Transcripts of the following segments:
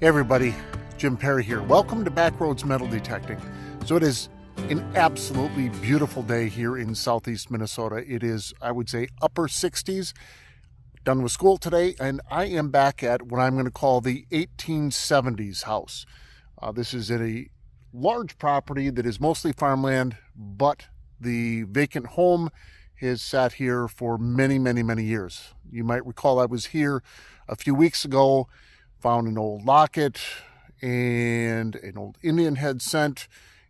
Hey everybody, Jim Perry here. Welcome to Backroads Metal Detecting. So it is an absolutely beautiful day here in southeast Minnesota. It is, I would say, upper 60s. Done with school today, and I am back at what I'm going to call the 1870s house. This is a large property that is mostly farmland, but the vacant home has sat here for many, many, many years. You might recall I was here a few weeks ago, found an old locket and an old Indian head cent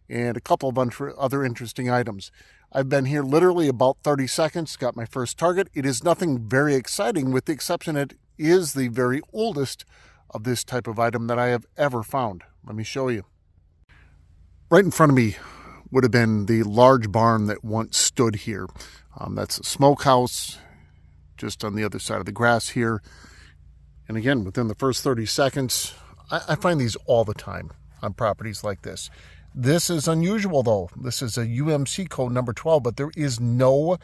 and a couple of other interesting items. I've been here literally about 30 seconds, got my first target. It is nothing very exciting, with the exception it is the very oldest of this type of item that I have ever found. Let me show you. Right in front of me would have been the large barn that once stood here. That's a smokehouse just on the other side of the grass here. And again, within the first 30 seconds, I find these all the time on properties like this. This is unusual though. This is a UMC code number 12, but there is no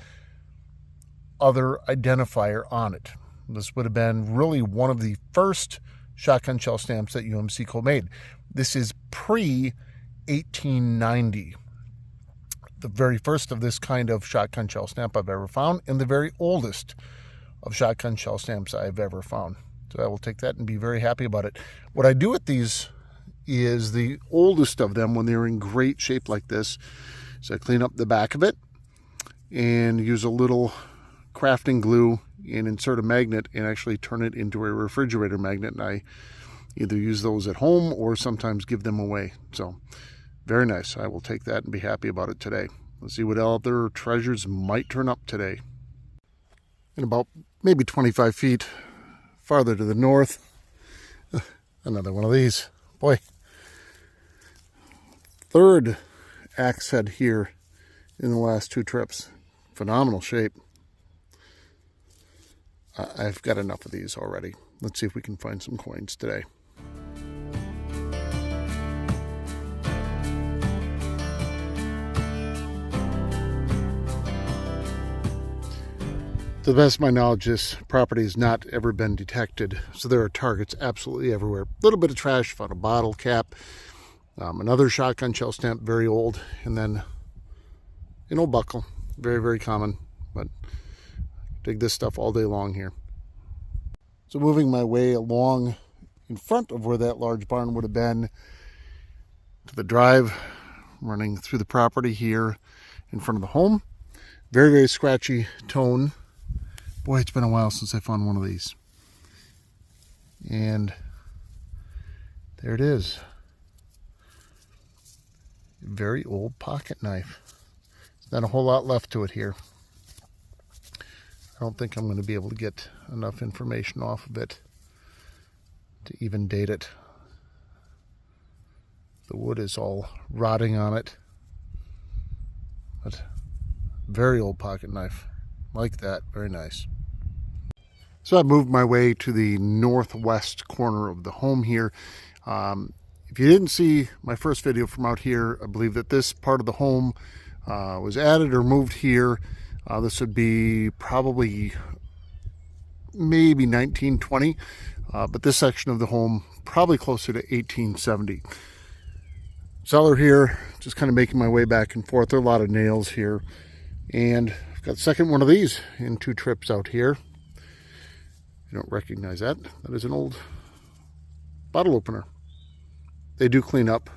other identifier on it. This would have been really one of the first shotgun shell stamps that UMC code made. This is pre-1890. The very first of this kind of shotgun shell stamp I've ever found, and the very oldest of shotgun shell stamps I've ever found. So I will take that and be very happy about it. What I do with these is the oldest of them, when they're in great shape like this, is I clean up the back of it and use a little crafting glue and insert a magnet and actually turn it into a refrigerator magnet. And I either use those at home or sometimes give them away. So very nice. I will take that and be happy about it today. Let's see what other treasures might turn up today. In about maybe 25 feet farther to the north, another one of these. Boy, third axe head here in the last two trips. Phenomenal shape. I've got enough of these already. Let's see if we can find some coins today. To the best of my knowledge, this property has not ever been detected, so there are targets absolutely everywhere. A little bit of trash, found a bottle cap, another shotgun shell stamp, very old, and then an old buckle, very, very common, but dig this stuff all day long here. So moving my way along in front of where that large barn would have been to the drive, running through the property here in front of the home. Very, very scratchy tone. Boy, it's been a while since I found one of these. And there it is. A very old pocket knife. There's not a whole lot left to it here. I don't think I'm going to be able to get enough information off of it to even date it. The wood is all rotting on it. But very old pocket knife. Like that. Very nice. So I've moved my way to the northwest corner of the home here. If you didn't see my first video from out here, I believe that this part of the home was added or moved here. This would be probably maybe 1920, but this section of the home probably closer to 1870. Cellar here, just kind of making my way back and forth. There are a lot of nails here, and I've got the second one of these in two trips out here. You don't recognize that. That is an old bottle opener. They do clean up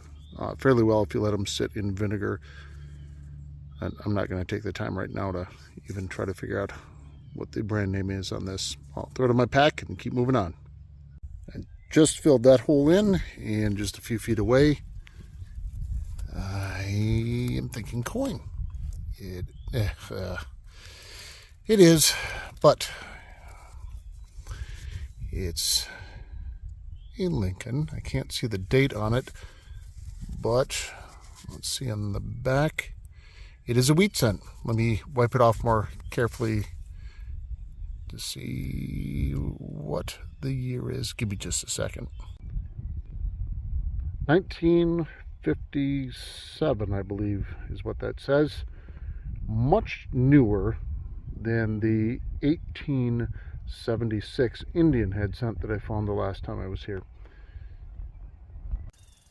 fairly well if you let them sit in vinegar. And I'm not going to take the time right now to even try to figure out what the brand name is on this. I'll throw it in my pack and keep moving on. I just filled that hole in, and just a few feet away, I am thinking coin. It is, but it's a Lincoln. I can't see the date on it, but let's see on the back. It is a wheat cent. Let me wipe it off more carefully to see what the year is. Give me just a second. 1957, I believe, is what that says. Much newer than the 1876 Indian head cent that I found the last time I was here.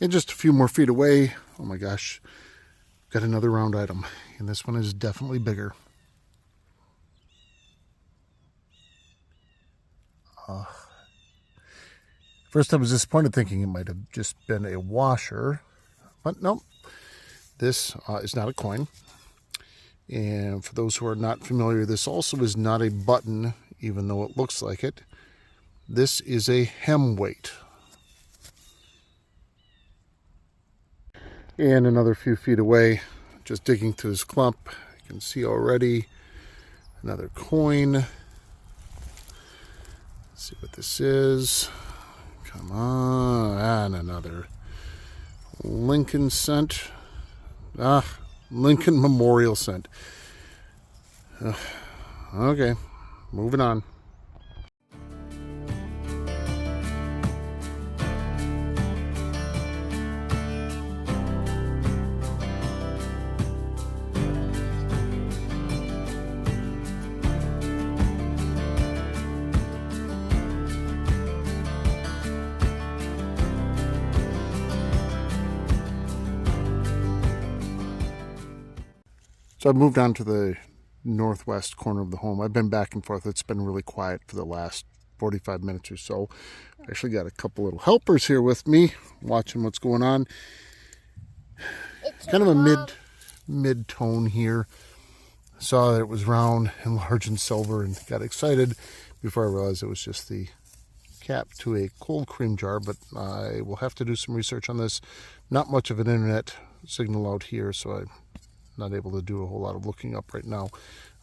And just a few more feet away, oh my gosh, got another round item. And this one is definitely bigger. First I was disappointed, thinking it might have just been a washer. But no, this is not a coin. And for those who are not familiar, this also is not a button, even though it looks like it. This is a hem weight. And another few feet away, just digging through this clump, you can see already another coin. Let's see what this is. Come on, and another Lincoln cent. Lincoln Memorial cent. Okay, moving on. So I've moved on to the northwest corner of the home. I've been back and forth. It's been really quiet for the last 45 minutes or so. I actually got a couple little helpers here with me, watching what's going on. It's kind of a mid-tone here. Saw that it was round and large and silver and got excited before I realized it was just the cap to a cold cream jar, but I will have to do some research on this. Not much of an internet signal out here, so I'm not able to do a whole lot of looking up right now.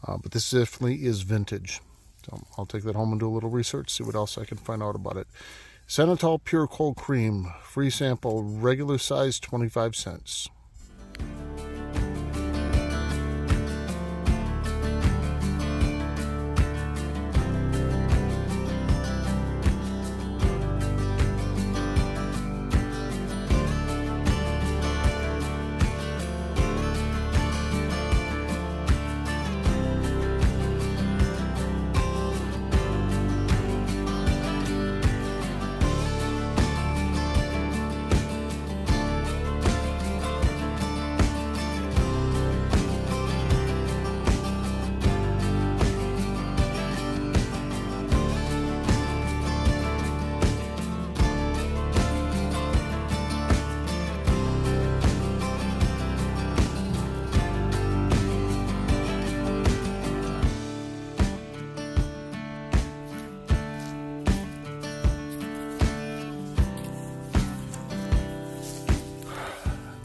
But this definitely is vintage. So I'll take that home and do a little research, see what else I can find out about it. Sanitol Pure Cold Cream, free sample, regular size, 25 cents.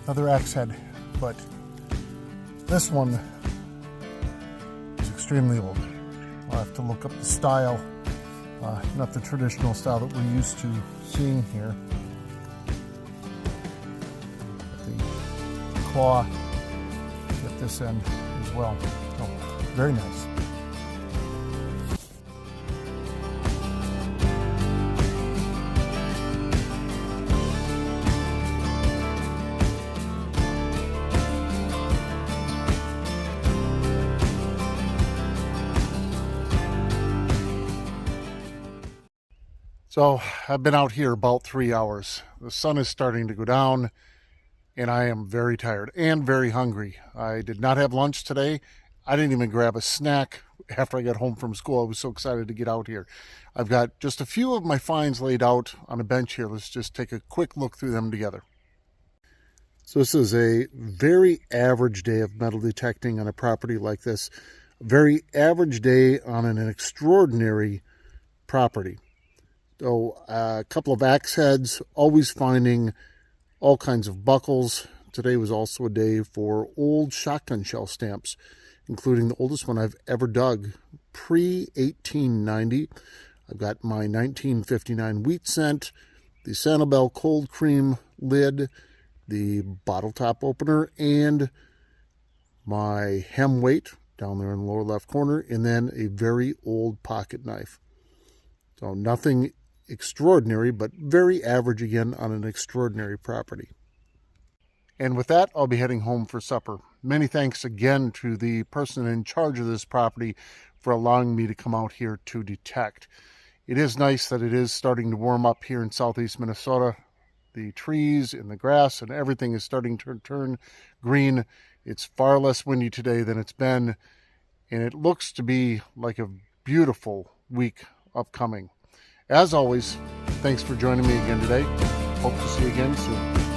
Another axe head, but this one is extremely old. I'll have to look up the style, not the traditional style that we're used to seeing here. The claw at this end as well. Oh, very nice. So I've been out here about 3 hours. The sun is starting to go down and I am very tired and very hungry. I did not have lunch today. I didn't even grab a snack after I got home from school. I was so excited to get out here. I've got just a few of my finds laid out on a bench here. Let's just take a quick look through them together. So this is a very average day of metal detecting on a property like this. A very average day on an extraordinary property. So a couple of axe heads, always finding all kinds of buckles. Today was also a day for old shotgun shell stamps, including the oldest one I've ever dug, pre-1890. I've got my 1959 wheat cent, the Sanibel cold cream lid, the bottle top opener, and my hem weight down there in the lower left corner, and then a very old pocket knife. So nothing extraordinary, but very average again on an extraordinary property. And with that, I'll be heading home for supper. Many thanks again to the person in charge of this property for allowing me to come out here to detect. It is nice that it is starting to warm up here in southeast Minnesota. The trees and the grass and everything is starting to turn green. It's far less windy today than it's been, and it looks to be like a beautiful week upcoming. As always, thanks for joining me again today. Hope to see you again soon.